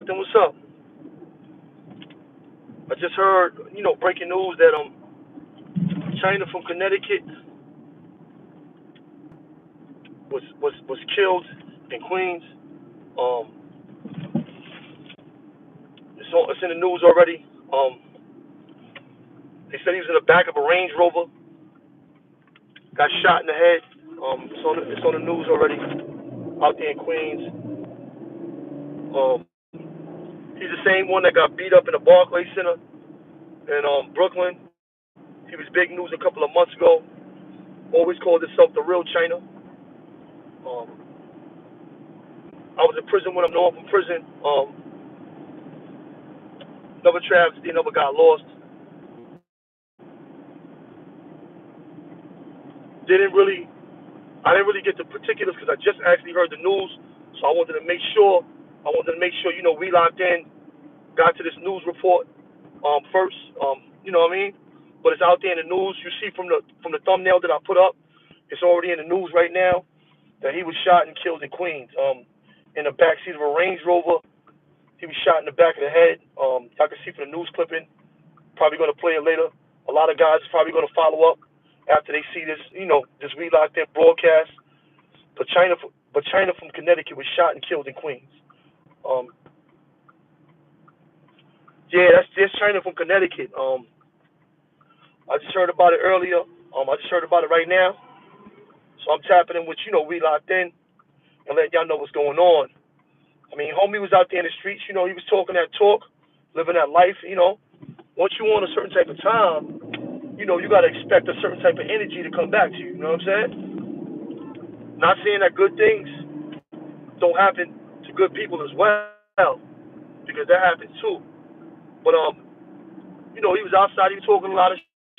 Lockton, what's up? I just heard, breaking news that China from Connecticut was killed in Queens. Um, it's in the news already. They said he was in the back of a Range Rover, got shot in the head. It's on the news already out there in Queens. Um, he's the same one that got beat up in the Barclays Center in Brooklyn. He was big news a couple of months ago. Always called himself the real China. Um, I was in prison with him, know him from prison. Another travesty, never got lost. Didn't really, I didn't really get the particulars because I just actually heard the news, so I wanted to make sure. We locked in, got to this news report first. You know what I mean? But it's out there in the news. You see from the thumbnail that I put up, it's already in the news right now that he was shot and killed in Queens. In the backseat of a Range Rover, he was shot in the back of the head. Y'all can see from the news clipping. Probably going to play it later. A lot of guys are probably going to follow up after they see this, this We Locked In broadcast. But China from Connecticut was shot and killed in Queens. Um, yeah, that's China from Connecticut. I just heard about it earlier. I just heard about it right now. So I'm tapping in with, We Locked In and letting y'all know what's going on. I mean, homie was out there in the streets. He was talking that talk, living that life. Once you on a certain type of time, you got to expect a certain type of energy to come back to you. You know what I'm saying? Not saying that good things don't happen to good people as well, because that happens too. But he was outside. He was talking a lot of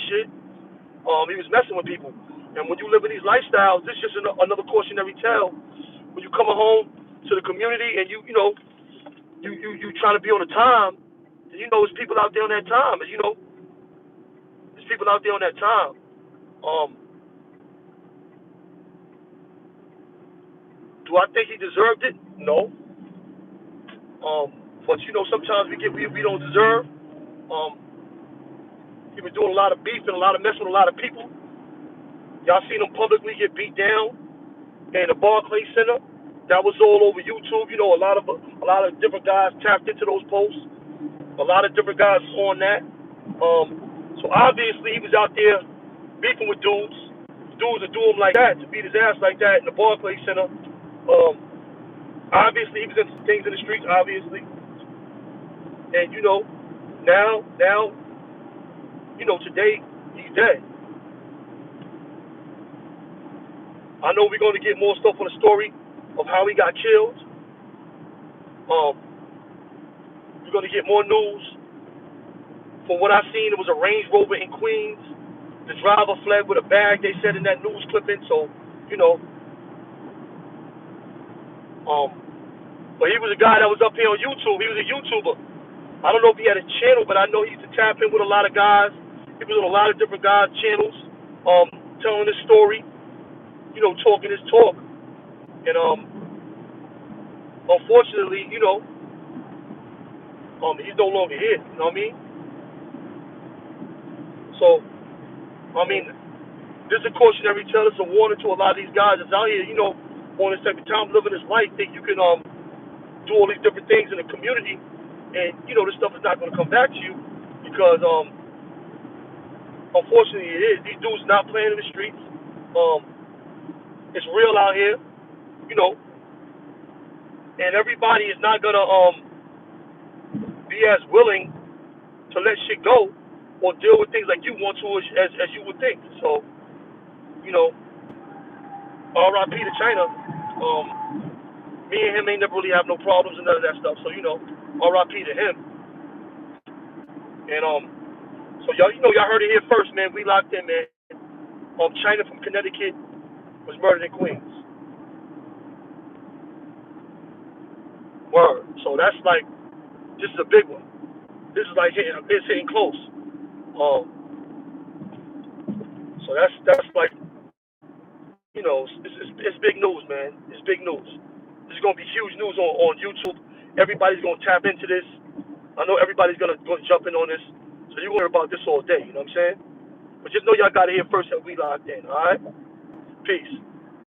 shit. He was messing with people. And when you live in these lifestyles, this is just another cautionary tale. When you come home to the community and you trying to be on the time, there's people out there on that time. There's people out there on that time. Um, do I think he deserved it? No. But sometimes we don't deserve. Um, he was doing a lot of beef and a lot of mess with a lot of people. Y'all seen him publicly get beat down in the Barclays Center. That was all over YouTube. A lot of different guys tapped into those posts. A lot of different guys on that. So obviously he was out there beefing with dudes. Dudes would do him like that, to beat his ass like that in the Barclays Center. Obviously he was into things in the streets, obviously. And now, today he's dead. I know we're going to get more stuff on the story of how he got killed. We're going to get more news. From what I've seen, it was a Range Rover in Queens. The driver fled with a bag, they said in that news clipping. So, but he was a guy that was up here on YouTube. He was a YouTuber. I don't know if he had a channel, but I know he used to tap in with a lot of guys. He was on a lot of different guys' channels, telling his story, talking his talk. And unfortunately, he's no longer here. You know what I mean? So, I mean, this is a cautionary tale. It's a warning to a lot of these guys that's out here, on this type of time, living this life, think you can do all these different things in the community, and this stuff is not going to come back to you because unfortunately it is. These dudes not playing in the streets. It's real out here, and everybody is not gonna be as willing to let shit go or deal with things like you want to as you would think. So, R.I.P. to China. Me and him ain't never really have no problems and none of that stuff. So, R.I.P. to him. And so y'all heard it here first, man. We locked in, man. China from Connecticut was murdered in Queens. Word. So that's like, this is a big one. This is like it's hitting close. So that's like, it's big news, man. It's big news. This is gonna be huge news on YouTube everybody's gonna tap into this. I know everybody's gonna jump in on this. So you're gonna hear about this all day. You know what I'm saying? But just know y'all got it here first, and we locked in. All right. Peace.